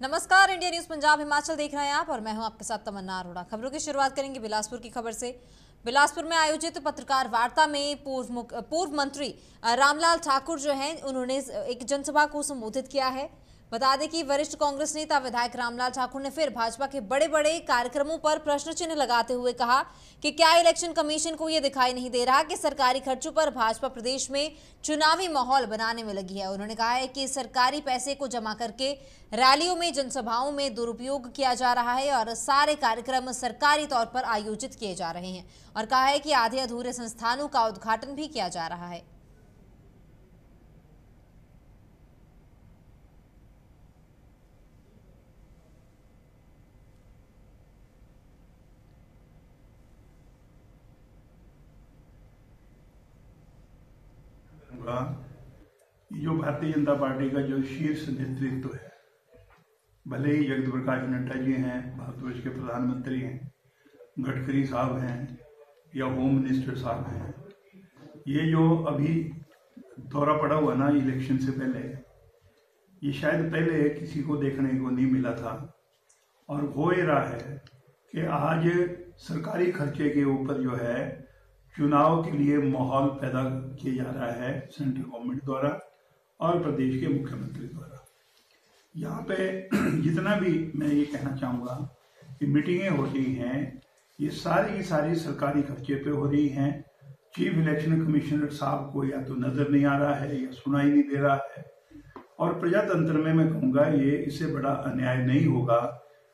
नमस्कार, India news Punjab Himachal देख रहे हैं आप और मैं हूं आपके साथ तमन्ना अरोड़ा। खबरों की शुरुआत करेंगे बिलासपुर की खबर से। बिलासपुर में आयोजित पत्रकार वार्ता में पूर्व मंत्री रामलाल ठाकुर जो हैं उन्होंने एक जनसभा को संबोधित किया है। बता दें कि वरिष्ठ कांग्रेस नेता विधायक रामलाल ठाकुर ने फिर भाजपा के बड़े बड़े कार्यक्रमों पर प्रश्न चिन्ह लगाते हुए कहा कि क्या इलेक्शन कमीशन को यह दिखाई नहीं दे रहा कि सरकारी खर्चों पर भाजपा प्रदेश में चुनावी माहौल बनाने में लगी है। उन्होंने कहा है कि सरकारी पैसे को जमा करके रैलियों में, जनसभाओं में दुरुपयोग किया जा रहा है और सारे कार्यक्रम सरकारी तौर पर आयोजित किए जा रहे हैं और कहा है कि आधे अधूरे संस्थानों का उद्घाटन भी किया जा रहा है। जो भारतीय जनता पार्टी का जो शीर्ष नेतृत्व है, भले ही जगत प्रकाश नड्डा जी हैं, भारतवर्ष के प्रधानमंत्री हैं, गडकरी साहब हैं या होम मिनिस्टर साहब हैं, ये जो अभी दौरा पड़ा हुआ ना इलेक्शन से पहले, ये शायद पहले किसी को देखने को नहीं मिला था। और हो ये रहा है कि आज सरकारी खर्चे के ऊपर जो है चुनाव के लिए माहौल पैदा किया जा रहा है सेंट्रल गवर्नमेंट द्वारा और प्रदेश के मुख्यमंत्री द्वारा। यहाँ पे जितना भी मैं ये कहना चाहूँगा कि मीटिंगें हो रही हैं, ये सारी की सारी सरकारी खर्चे पे हो रही हैं। चीफ इलेक्शन कमिश्नर साहब को या तो नजर नहीं आ रहा है या सुनाई नहीं दे रहा है। और प्रजातंत्र में मैं कहूँगा ये इससे बड़ा अन्याय नहीं होगा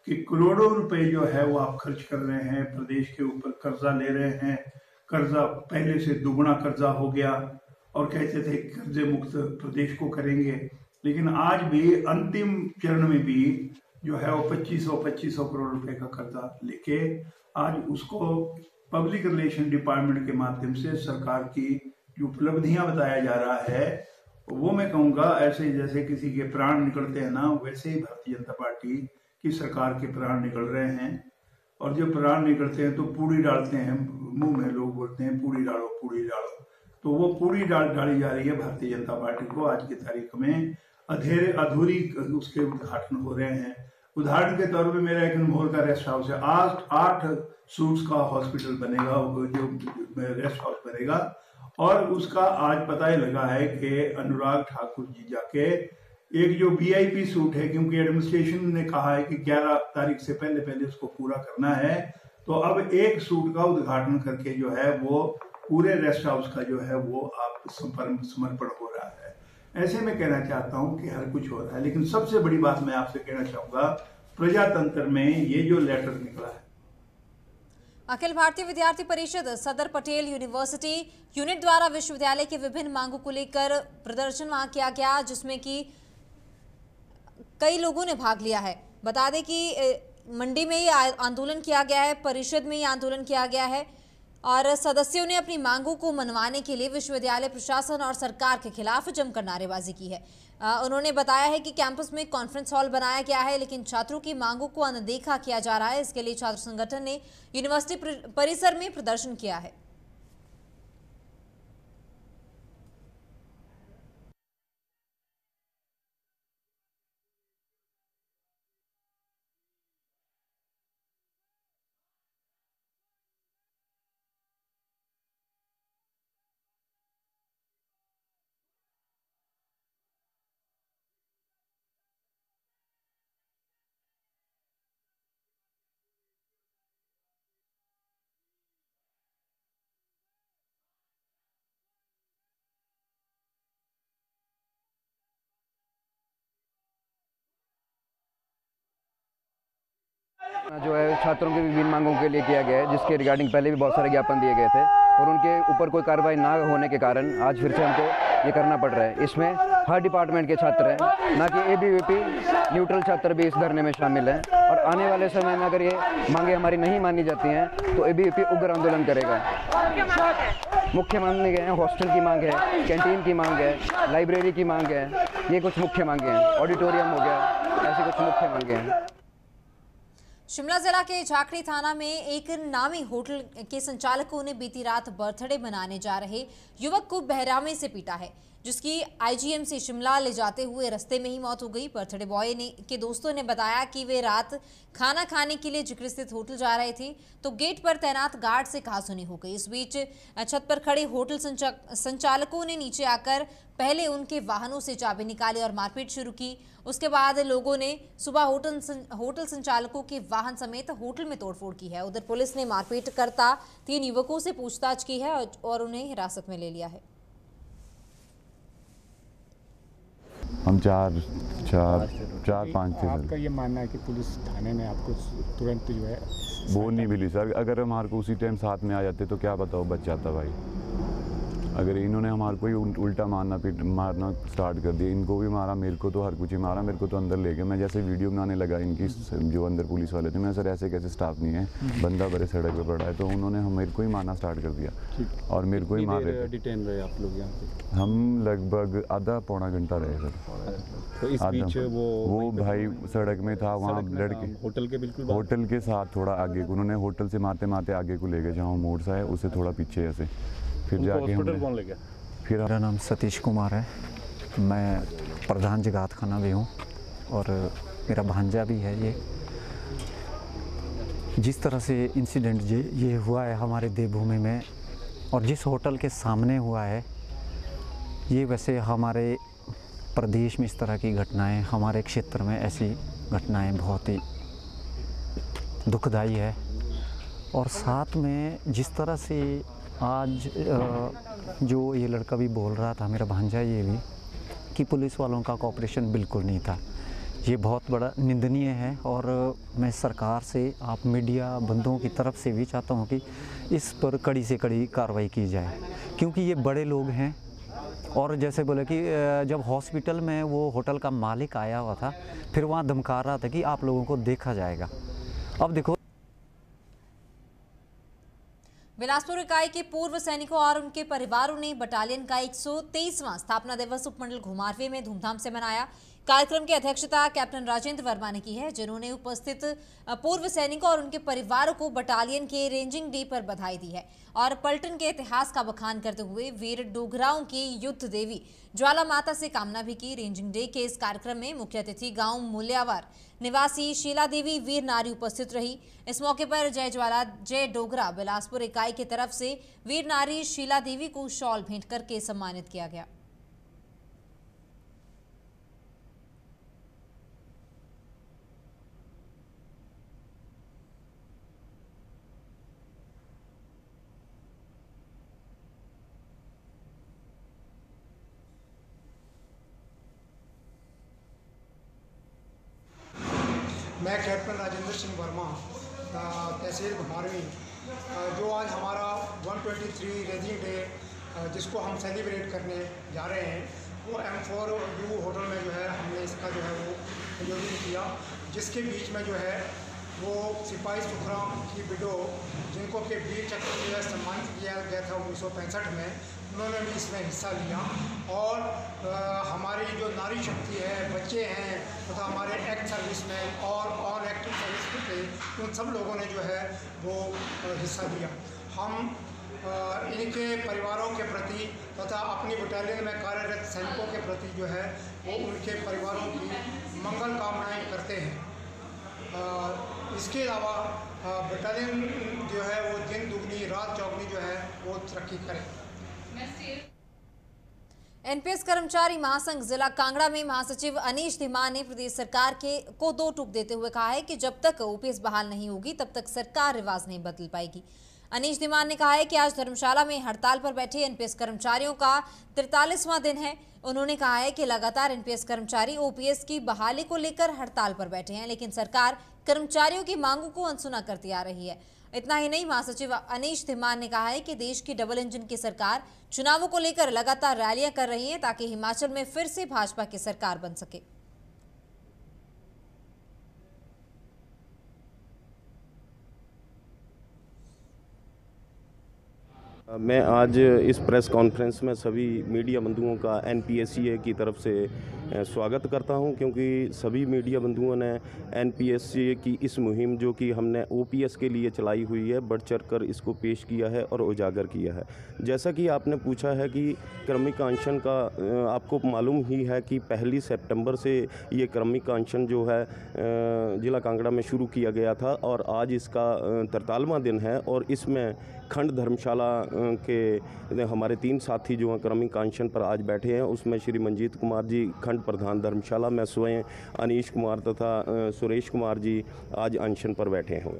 कि करोड़ों रुपए जो है वो आप खर्च कर रहे हैं, प्रदेश के ऊपर कर्जा ले रहे हैं, कर्जा पहले से दुगुना कर्जा हो गया और कहते थे कर्जे मुक्त प्रदेश को करेंगे, लेकिन आज भी अंतिम चरण में भी जो है वो 2500 करोड़ रुपए का कर्जा लेके आज उसको पब्लिक रिलेशन डिपार्टमेंट के माध्यम से सरकार की जो उपलब्धियां बताया जा रहा है, वो मैं कहूँगा ऐसे जैसे किसी के प्राण निकलते हैं ना, वैसे ही भारतीय जनता पार्टी की सरकार के प्राण निकल रहे हैं। और जब प्राण निकलते हैं तो पूड़ी डालते हैं मुंह में, लोग बोलते हैं पूड़ी डालो पूड़ी डालो, तो वो पूड़ी डाली जा रही है भारतीय जनता पार्टी को। आज की तारीख में अधूरी उसके उद्घाटन हो रहे हैं। उदाहरण के तौर पे मेरा एक अनमोल का रेस्ट हाउस है, 8 सूट्स का हॉस्पिटल बनेगा, जो रेस्ट हाउस बनेगा। और उसका आज पता ही लगा है कि अनुराग ठाकुर जी जाके एक जो VIP सूट है, क्योंकि एडमिनिस्ट्रेशन ने कहा है कि 11 तारीख से पहले उसको पूरा करना है, तो अब एक सूट का उद्घाटन करके जो है वो पूरे रेस्ट हाउस का जो है वो आप समर्पण हो रहा है। ऐसे में कहना चाहता हूं कि हर कुछ हो रहा है, लेकिन सबसे बड़ी बात मैं आपसे कहना चाहूंगा, प्रजातंत्र में ये जो लेटर निकला है, अखिल भारतीय विद्यार्थी परिषद सदर पटेल यूनिवर्सिटी यूनिट द्वारा विश्वविद्यालय के विभिन्न मांगों को लेकर प्रदर्शन वहां किया गया, जिसमें कि कई लोगों ने भाग लिया है। बता दें कि मंडी में ये आंदोलन किया गया है, परिषद में ये आंदोलन किया गया है और सदस्यों ने अपनी मांगों को मनवाने के लिए विश्वविद्यालय प्रशासन और सरकार के खिलाफ जमकर नारेबाजी की है। उन्होंने बताया है कि कैंपस में कॉन्फ्रेंस हॉल बनाया गया है, लेकिन छात्रों की मांगों को अनदेखा किया जा रहा है। इसके लिए छात्र संगठन ने यूनिवर्सिटी परिसर में प्रदर्शन किया है। जो है छात्रों की विभिन्न मांगों के लिए किया गया है, जिसके रिगार्डिंग पहले भी बहुत सारे ज्ञापन दिए गए थे और उनके ऊपर कोई कार्रवाई ना होने के कारण आज फिर से हमको ये करना पड़ रहा है। इसमें हर डिपार्टमेंट के छात्र हैं, ना कि ABVP न्यूट्रल छात्र भी इस धरने में शामिल हैं। और आने वाले समय में अगर ये मांगे हमारी नहीं मानी जाती हैं तो ABVP उग्र आंदोलन करेगा। मुख्य मांगे हैं, हॉस्टल की मांग है, कैंटीन की मांग है, लाइब्रेरी की मांग है, ये कुछ मुख्य मांगे हैं, ऑडिटोरियम हो गया, ऐसी कुछ मुख्य मांगे हैं। शिमला जिला के झाकड़ी थाना में एक नामी होटल के संचालकों ने बीती रात बर्थडे मनाने जा रहे युवक को बहरामे से पीटा है। जिसकी आईजीएमसी शिमला ले जाते हुए रास्ते में ही मौत हो गई। बर्थडे बॉय के दोस्तों ने बताया कि वे रात खाना खाने के लिए जिक्र स्थित होटल जा रहे थे तो गेट पर तैनात गार्ड से कहासुनी हो गई। इस बीच छत पर खड़े होटल संचालकों ने नीचे आकर पहले उनके वाहनों से चाबी निकाली और मारपीट शुरू की। उसके बाद लोगों ने सुबह होटल संचालकों के वाहन समेत होटल में तोड़फोड़ की है। उधर पुलिस ने मारपीट करता 3 युवकों से पूछताछ की है और उन्हें हिरासत में ले लिया है। हम चार पाँच थे। आपका ये मानना है कि पुलिस थाने में आपको तुरंत जो है वो नहीं मिली सर। अगर हमारे को उसी टाइम साथ में आ जाते तो क्या पता वो बच जाता भाई। अगर इन्होंने हमारे को ही उल्टा मारना स्टार्ट कर दिया। इनको भी मारा, मेरे को तो हर कुछ ही मारा। मेरे को तो अंदर ले गए। मैं जैसे वीडियो बनाने लगा इनकी, जो अंदर पुलिस वाले थे, मैं सर ऐसे कैसे स्टाफ नहीं है, बंदा बड़े सड़क पे पड़ा है, तो उन्होंने मेरे को ही मारना स्टार्ट कर दिया और मेरे को ही मार रहे थे। डिटेन रहे आप लोग यहाँ पे? हम लगभग आधा पौना घंटा रहे सर। तो इस बीच वो भाई सड़क में था, वहाँ लड़के होटल के बिल्कुल होटल के साथ थोड़ा आगे, उन्होंने होटल से मारते मारते आगे को ले गए, जहाँ मोड़ सा है उससे थोड़ा पीछे ऐसे। फिर जाके हॉस्पिटल कौन ले गया? फिर मेरा नाम सतीश कुमार है, मैं प्रधान जगात खाना भी हूँ और मेरा भांजा भी है। ये जिस तरह से इंसिडेंट ये हुआ है हमारे देवभूमि में और जिस होटल के सामने हुआ है, ये वैसे हमारे प्रदेश में इस तरह की घटनाएं, हमारे क्षेत्र में ऐसी घटनाएं बहुत ही दुखदाई है। और साथ में जिस तरह से आज जो ये लड़का भी बोल रहा था, मेरा भांजा ये भी, कि पुलिस वालों का कोऑपरेशन बिल्कुल नहीं था, ये बहुत बड़ा निंदनीय है। और मैं सरकार से, आप मीडिया बंधुओं की तरफ से भी चाहता हूँ कि इस पर कड़ी से कड़ी कार्रवाई की जाए, क्योंकि ये बड़े लोग हैं। और जैसे बोले कि जब हॉस्पिटल में वो होटल का मालिक आया हुआ था, फिर वहाँ धमका रहा था कि आप लोगों को देखा जाएगा। अब देखो, बिलासपुर इकाई के पूर्व सैनिकों और उनके परिवारों ने बटालियन का 123वां स्थापना दिवस उपमंडल घुमारवीं में धूमधाम से मनाया। कार्यक्रम की अध्यक्षता कैप्टन राजेंद्र वर्मा ने की है, जिन्होंने उपस्थित पूर्व सैनिकों और उनके परिवारों को बटालियन के रेंजिंग डे पर बधाई दी है और पलटन के इतिहास का बखान करते हुए वीर डोगराओं की युद्ध देवी ज्वाला माता से कामना भी की। रेंजिंग डे के इस कार्यक्रम में मुख्य अतिथि गांव मूल्यावार निवासी शीला देवी वीर नारी उपस्थित रही। इस मौके पर जय ज्वाला जय डोगरा बिलासपुर इकाई की तरफ से वीर नारी शीला देवी को शॉल भेंट करके सम्मानित किया गया। मैं कैप्टन राजेंद्र सिंह वर्मा, तहसील घुमारवीं, जो आज हमारा 123 रेजिंग डे जिसको हम सेलिब्रेट करने जा रहे हैं, वो M4U होटल में जो है हमने इसका जो है वो आयोजन किया, जिसके बीच में जो है वो सिपाही सुखराम की विडो, जिनको के वीर चक्र जो है सम्मानित किया गया था 1965 में, उन्होंने भी इसमें हिस्सा लिया। और हमारी जो नारी शक्ति है, बच्चे हैं तथा हमारे एक्ट सर्विसमैन और ऑन एक्टिव सर्विस थे, उन सब लोगों ने जो है वो हिस्सा लिया। हम इनके परिवारों के प्रति तथा अपनी बटालियन में कार्यरत सैनिकों के प्रति जो है वो उनके परिवारों की मंगल कामनाएं करते हैं। इसके अलावा बटालियन जो है वो दिन दुगनी रात चौगनी जो है वो तरक्की करे। एनपीएस कर्मचारी महासंघ जिला कांगड़ा में महासचिव अनीश धीमान ने प्रदेश सरकार को 2 टूक देते हुए कहा है कि जब तक ओपीएस बहाल नहीं होगी तब तक सरकार रिवाज नहीं बदल पाएगी। अनीश धीमान ने कहा है कि आज धर्मशाला में हड़ताल पर बैठे एनपीएस कर्मचारियों का 43वां दिन है। उन्होंने कहा है कि लगातार एनपीएस कर्मचारी ओपीएस की बहाली को लेकर हड़ताल पर बैठे हैं, लेकिन सरकार कर्मचारियों की मांगों को अनसुना करती आ रही है। इतना ही नहीं, महासचिव अनीश धीमान ने कहा है कि देश की डबल इंजन की सरकार चुनावों को लेकर लगातार रैलियां कर रही है ताकि हिमाचल में फिर से भाजपा की सरकार बन सके। मैं आज इस प्रेस कॉन्फ्रेंस में सभी मीडिया बंधुओं का एनपीएससीए की तरफ से स्वागत करता हूं, क्योंकि सभी मीडिया बंधुओं ने एनपीएससीए की इस मुहिम जो कि हमने ओपीएस के लिए चलाई हुई है, बढ़ चढ़ कर इसको पेश किया है और उजागर किया है। जैसा कि आपने पूछा है कि क्रमिक अनशन का, आपको मालूम ही है कि 1 सितंबर से ये क्रमिक अनशन जो है जिला कांगड़ा में शुरू किया गया था और आज इसका 43वां दिन है। और इसमें खंड धर्मशाला के हमारे 3 साथी जो हैं क्रमिक अनशन पर आज बैठे हैं, उसमें श्री मंजीत कुमार जी खंड प्रधान धर्मशाला, मैं स्वयं अनीश कुमार तथा सुरेश कुमार जी आज अनशन पर बैठे हुए।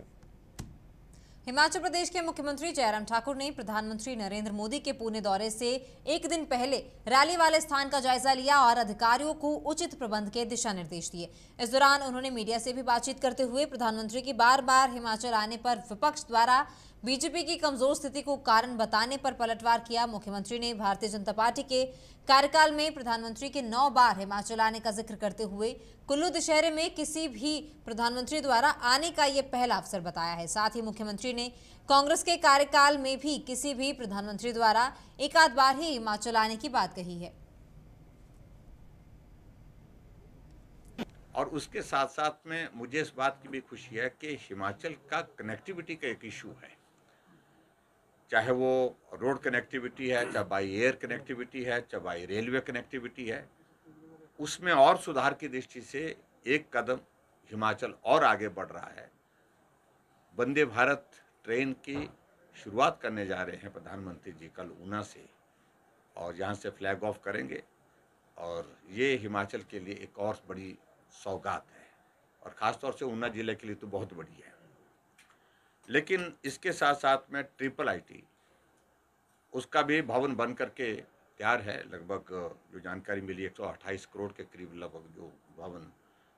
हिमाचल प्रदेश के मुख्यमंत्री जयराम ठाकुर ने प्रधानमंत्री नरेंद्र मोदी के पुणे दौरे से एक दिन पहले रैली वाले स्थान का जायजा लिया और अधिकारियों को उचित प्रबंध के दिशा निर्देश दिए। इस दौरान उन्होंने मीडिया से भी बातचीत करते हुए प्रधानमंत्री की बार बार हिमाचल आने पर विपक्ष द्वारा बीजेपी की कमजोर स्थिति को कारण बताने पर पलटवार किया। मुख्यमंत्री ने भारतीय जनता पार्टी के कार्यकाल में प्रधानमंत्री के 9 बार हिमाचल आने का जिक्र करते हुए कुल्लू दशहरे में किसी भी प्रधानमंत्री द्वारा आने का ये पहला अवसर बताया है। साथ ही मुख्यमंत्री ने कांग्रेस के कार्यकाल में भी किसी भी प्रधानमंत्री द्वारा एक आध बार ही हिमाचल आने की बात कही है। और उसके साथ साथ में मुझे इस बात की भी खुशी है कि हिमाचल का कनेक्टिविटी का एक इशू है, चाहे वो रोड कनेक्टिविटी है, चाहे बाई एयर कनेक्टिविटी है, चाहे बाई रेलवे कनेक्टिविटी है, उसमें और सुधार की दृष्टि से एक कदम हिमाचल और आगे बढ़ रहा है। वंदे भारत ट्रेन की शुरुआत करने जा रहे हैं प्रधानमंत्री जी कल ऊना से, और यहाँ से फ्लैग ऑफ करेंगे, और ये हिमाचल के लिए एक और बड़ी सौगात है, और ख़ास तौर से ऊना जिले के लिए तो बहुत बड़ी है। लेकिन इसके साथ साथ में ट्रिपल आईटी उसका भी भवन बन करके तैयार है। लगभग जो जानकारी मिली 128 करोड़ के करीब लगभग जो भवन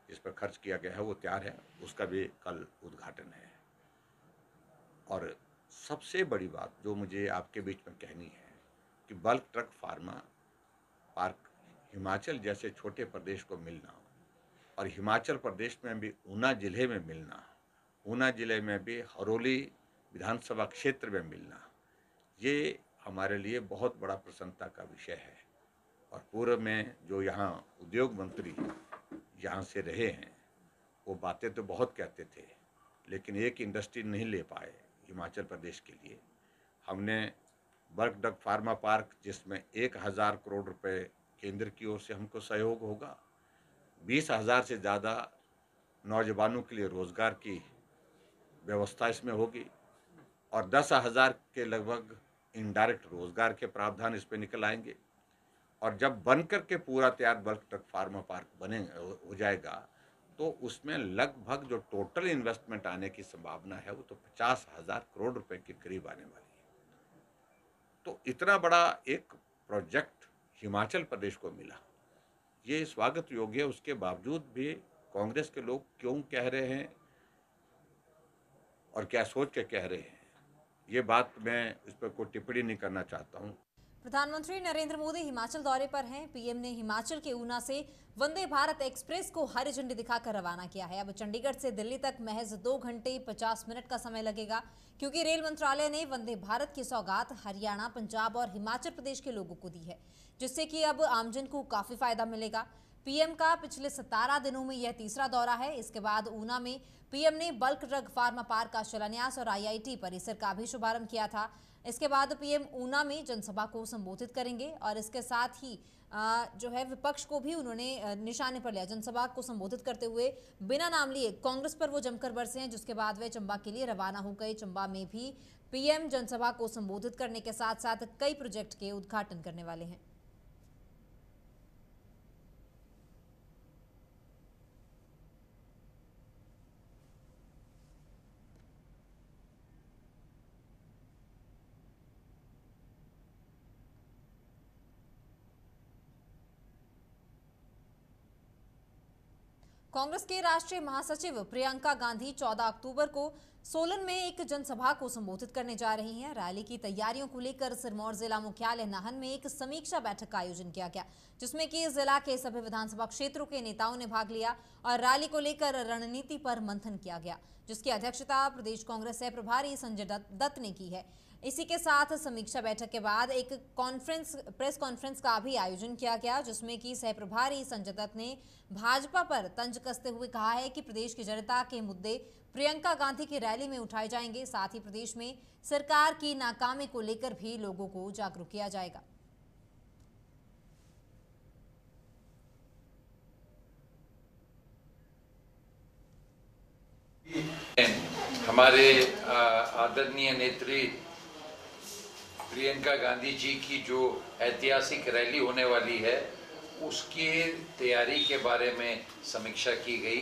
जिस पर खर्च किया गया है वो तैयार है, उसका भी कल उद्घाटन है। और सबसे बड़ी बात जो मुझे आपके बीच में कहनी है कि bulk truck pharma park Himachal जैसे छोटे प्रदेश को मिलना, और हिमाचल प्रदेश में भी ऊना जिले में मिलना, ऊना जिले में भी हरोली विधानसभा क्षेत्र में मिलना, ये हमारे लिए बहुत बड़ा प्रसन्नता का विषय है। और पूर्व में जो यहाँ उद्योग मंत्री यहाँ से रहे हैं, वो बातें तो बहुत कहते थे, लेकिन एक इंडस्ट्री नहीं ले पाए हिमाचल प्रदेश के लिए। हमने बल्क ड्रग फार्मा पार्क, जिसमें 1000 करोड़ रुपए केंद्र की ओर से हमको सहयोग होगा, 20,000 से ज़्यादा नौजवानों के लिए रोज़गार की व्यवस्था इसमें होगी, और 10,000 के लगभग इनडायरेक्ट रोज़गार के प्रावधान इस पर निकल आएंगे। और जब बनकर के पूरा तैयार बल्क ट्रक फार्मा पार्क बने हो जाएगा, तो उसमें लगभग जो टोटल इन्वेस्टमेंट आने की संभावना है वो तो 50,000 करोड़ रुपए के करीब आने वाली है। तो इतना बड़ा एक प्रोजेक्ट हिमाचल प्रदेश को मिला, ये स्वागत योग्य है। उसके बावजूद भी कांग्रेस के लोग क्यों कह रहे हैं और क्या सोच के कह रहे हैं, ये बात मैं इस पर कोई टिप्पणी नहीं करना चाहता हूँ। प्रधानमंत्री नरेंद्र मोदी हिमाचल दौरे पर हैं। पीएम ने हिमाचल के ऊना से वंदे भारत एक्सप्रेस को हरी झंडी दिखाकर रवाना किया है। अब चंडीगढ़ से दिल्ली तक महज 2 घंटे 50 मिनट का समय लगेगा, क्योंकि रेल मंत्रालय ने वंदे भारत की सौगात हरियाणा, पंजाब और हिमाचल प्रदेश के लोगों को दी है, जिससे कि अब आमजन को काफी फायदा मिलेगा। पीएम का पिछले 17 दिनों में यह तीसरा दौरा है। इसके बाद ऊना में पीएम ने बल्क ड्रग फार्मा पार्क का शिलान्यास और आईआईटी परिसर का भी शुभारंभ किया था। इसके बाद पीएम ऊना में जनसभा को संबोधित करेंगे, और इसके साथ ही जो है विपक्ष को भी उन्होंने निशाने पर लिया। जनसभा को संबोधित करते हुए बिना नाम लिए कांग्रेस पर वो जमकर बरसे हैं, जिसके बाद वे चंबा के लिए रवाना हो गए। चंबा में भी पीएम जनसभा को संबोधित करने के साथ साथ कई प्रोजेक्ट के उद्घाटन करने वाले हैं। कांग्रेस के राष्ट्रीय महासचिव प्रियंका गांधी 14 अक्टूबर को सोलन में एक जनसभा को संबोधित करने जा रही हैं। रैली की तैयारियों को लेकर सिरमौर जिला मुख्यालय नाहन में एक समीक्षा बैठक का आयोजन किया गया, जिसमें कि जिला के सभी विधानसभा क्षेत्रों के नेताओं ने भाग लिया और रैली को लेकर रणनीति पर मंथन किया गया, जिसकी अध्यक्षता प्रदेश कांग्रेस सह प्रभारी संजय दत्त ने की है। इसी के साथ समीक्षा बैठक के बाद एक प्रेस कॉन्फ्रेंस का भी आयोजन किया गया, जिसमें कि सह प्रभारी संजय दत्त ने भाजपा पर तंज कसते हुए कहा है कि प्रदेश की जनता के मुद्दे प्रियंका गांधी की रैली में उठाए जाएंगे। साथ ही प्रदेश में सरकार की नाकामी को लेकर भी लोगों को जागरूक किया जाएगा। हमारे आदरणीय नेत्री प्रियंका गांधी जी की जो ऐतिहासिक रैली होने वाली है उसकी तैयारी के बारे में समीक्षा की गई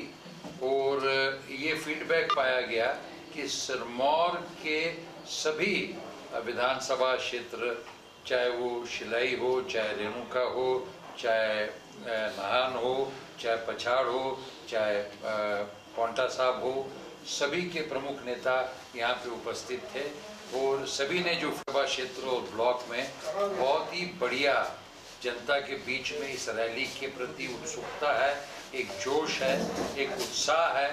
और ये फीडबैक पाया गया कि सिरमौर के सभी विधानसभा क्षेत्र, चाहे वो शिलाई हो, चाहे रेणुका हो, चाहे नाहन हो, चाहे पछाड़ हो, चाहे पौंटा साहब हो, सभी के प्रमुख नेता यहाँ पे उपस्थित थे और सभी ने जो विधानसभा क्षेत्र और ब्लॉक में बहुत ही बढ़िया जनता के बीच में इस रैली के प्रति उत्सुकता है, एक जोश है, एक उत्साह है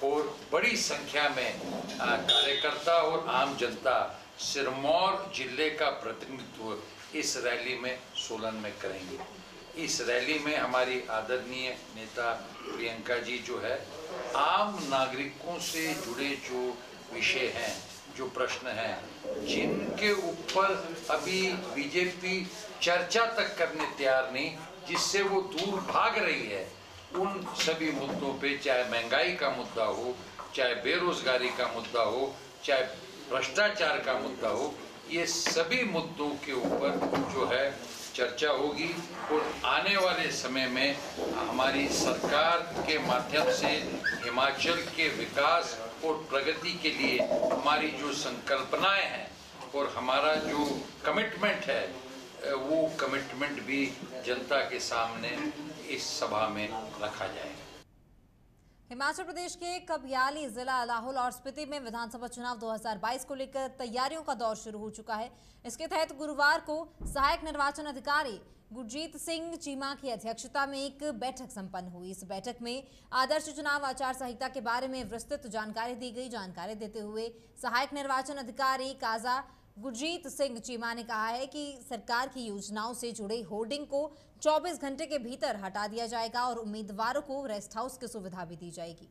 और बड़ी संख्या में कार्यकर्ता और आम जनता सिरमौर जिले का प्रतिनिधित्व इस रैली में सोलन में करेंगे। इस रैली में हमारी आदरणीय नेता प्रियंका जी जो है आम नागरिकों से जुड़े जो विषय हैं, जो प्रश्न हैं, जिनके ऊपर अभी बीजेपी चर्चा तक करने तैयार नहीं, जिससे वो दूर भाग रही है, उन सभी मुद्दों पे, चाहे महंगाई का मुद्दा हो, चाहे बेरोजगारी का मुद्दा हो, चाहे भ्रष्टाचार का मुद्दा हो, ये सभी मुद्दों के ऊपर जो है चर्चा होगी और आने वाले समय में हमारी सरकार के माध्यम से हिमाचल के विकास और प्रगति के लिए हमारी जो संकल्पनाएं हैं और हमारा जो कमिटमेंट है, वो कमिटमेंट भी जनता के सामने इस सभा में रखा जाएगा। हिमाचल प्रदेश के कब्याली जिला लाहौल और स्पीति में विधानसभा चुनाव 2022 को लेकर तैयारियों का दौर शुरू हो चुका है। इसके तहत गुरुवार को सहायक निर्वाचन अधिकारी गुरजीत सिंह चीमा की अध्यक्षता में एक बैठक संपन्न हुई। इस बैठक में आदर्श चुनाव आचार संहिता के बारे में विस्तृत जानकारी दी गई। जानकारी देते हुए सहायक निर्वाचन अधिकारी काजा गुरजीत सिंह चीमा ने कहा है कि सरकार की योजनाओं से जुड़े होर्डिंग को 24 घंटे के भीतर हटा दिया जाएगा और उम्मीदवारों को रेस्ट हाउस की सुविधा भी दी जाएगी।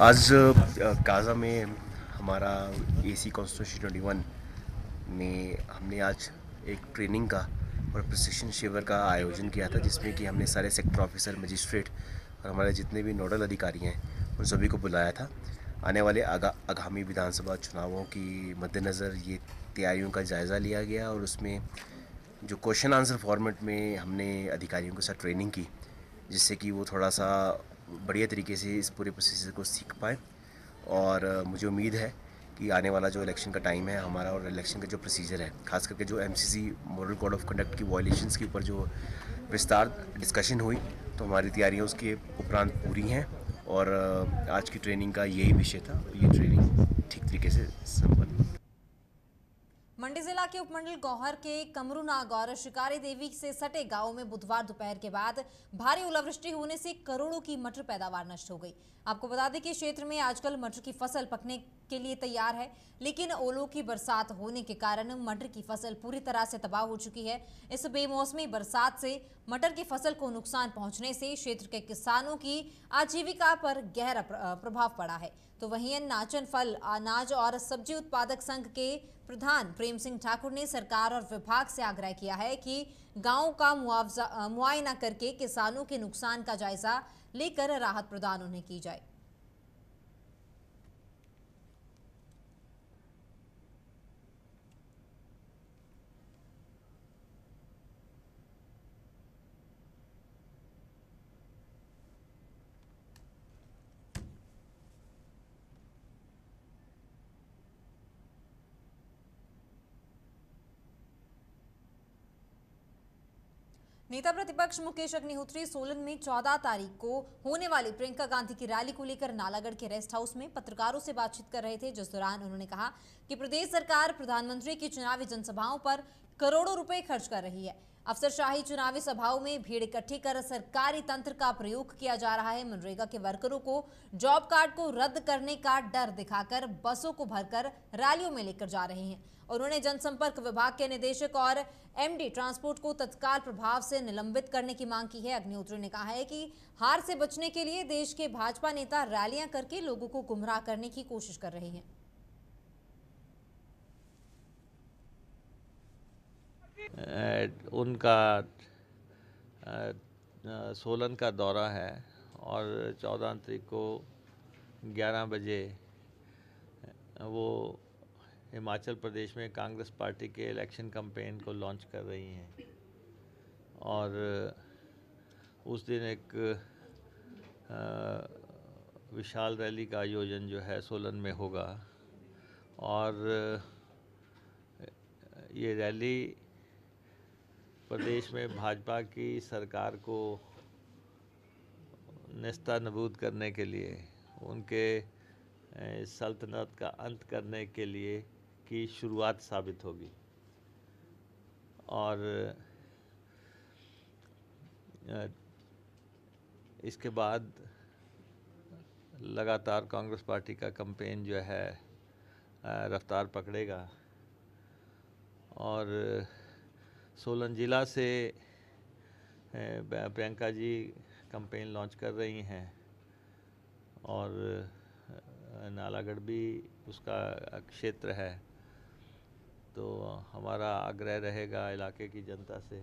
आज काजा में हमारा एसी कॉन्स्टिट्यूंसी 21 में हमने आज एक ट्रेनिंग का और प्रशिक्षण शिविर का आयोजन किया था, जिसमें कि हमने सारे सेक्टर ऑफिसर, मजिस्ट्रेट और हमारे जितने भी नोडल अधिकारी हैं उन सभी को बुलाया था। आने वाले आगामी विधानसभा चुनावों की मद्देनज़र ये तैयारियों का जायज़ा लिया गया और उसमें जो क्वेश्चन आंसर फॉर्मेट में हमने अधिकारियों के साथ ट्रेनिंग की, जिससे कि वो थोड़ा सा बढ़िया तरीके से इस पूरे प्रोसेस को सीख पाए। और मुझे उम्मीद है कि आने वाला जो इलेक्शन का टाइम है हमारा और इलेक्शन का जो प्रोसीजर है, खास करके जो MCC model code of conduct की वायलेशंस के ऊपर जो विस्तार डिस्कशन हुई, तो हमारी तैयारियाँ उसके उपरांत पूरी हैं और आज की ट्रेनिंग का यही विषय था। ये ट्रेनिंग ठीक तरीके से संपन्न। मंडी जिला के उपमंडल गौहर के कमरूनाग और शिकारी देवी से सटे गांव में बुधवार दोपहर के बाद भारी ओलावृष्टि होने से करोड़ों की मटर पैदावार नष्ट हो गई। आपको बता दें कि क्षेत्र में आजकल मटर की फसल पकने के लिए तैयार है, लेकिन ओलों की बरसात होने के कारण मटर की फसल पूरी तरह से तबाह हो चुकी है। इस बेमौसमी बरसात से मटर की फसल को नुकसान पहुंचने से क्षेत्र के किसानों की आजीविका पर गहरा प्रभाव पड़ा है। तो वहीं नाचन फल, अनाज और सब्जी उत्पादक संघ के प्रधान प्रेम सिंह ठाकुर ने सरकार और विभाग से आग्रह किया है कि गांव का मुआयना करके किसानों के नुकसान का जायजा लेकर राहत प्रदान उन्हें की जाए। नेता प्रतिपक्ष मुकेश अग्निहोत्री सोलन में 14 तारीख को होने वाली प्रियंका गांधी की रैली को लेकर नालागढ़ के रेस्ट हाउस में पत्रकारों से बातचीत कर रहे थे, जिस दौरान उन्होंने कहा कि प्रदेश सरकार प्रधानमंत्री की चुनावी जनसभाओं पर करोड़ों रुपए खर्च कर रही है। अफसरशाही चुनावी सभाओं में भीड़ इकट्ठी कर सरकारी तंत्र का प्रयोग किया जा रहा है। मनरेगा के वर्करों को जॉब कार्ड को रद्द करने का डर दिखाकर बसों को भरकर रैलियों में लेकर जा रहे हैं। उन्होंने जनसंपर्क विभाग के निदेशक और एमडी ट्रांसपोर्ट को तत्काल प्रभाव से निलंबित करने की मांग की है। अग्निहोत्री ने कहा है कि हार से बचने के लिए देश के भाजपा नेता रैलियां करके लोगों को गुमराह करने की कोशिश कर रहे हैं। उनका सोलन का दौरा है और 14 तारीख को 11 बजे वो हिमाचल प्रदेश में कांग्रेस पार्टी के इलेक्शन कैंपेन को लॉन्च कर रही हैं और उस दिन एक विशाल रैली का आयोजन जो है सोलन में होगा और ये रैली प्रदेश में भाजपा की सरकार को नेस्तनाबूद करने के लिए, उनके सल्तनत का अंत करने के लिए की शुरुआत साबित होगी और इसके बाद लगातार कांग्रेस पार्टी का कैंपेन जो है रफ्तार पकड़ेगा और सोलन ज़िला से प्रियंका जी कैंपेन लॉन्च कर रही हैं और नालागढ़ भी उसका क्षेत्र है, तो हमारा आग्रह रहेगा इलाके की जनता से।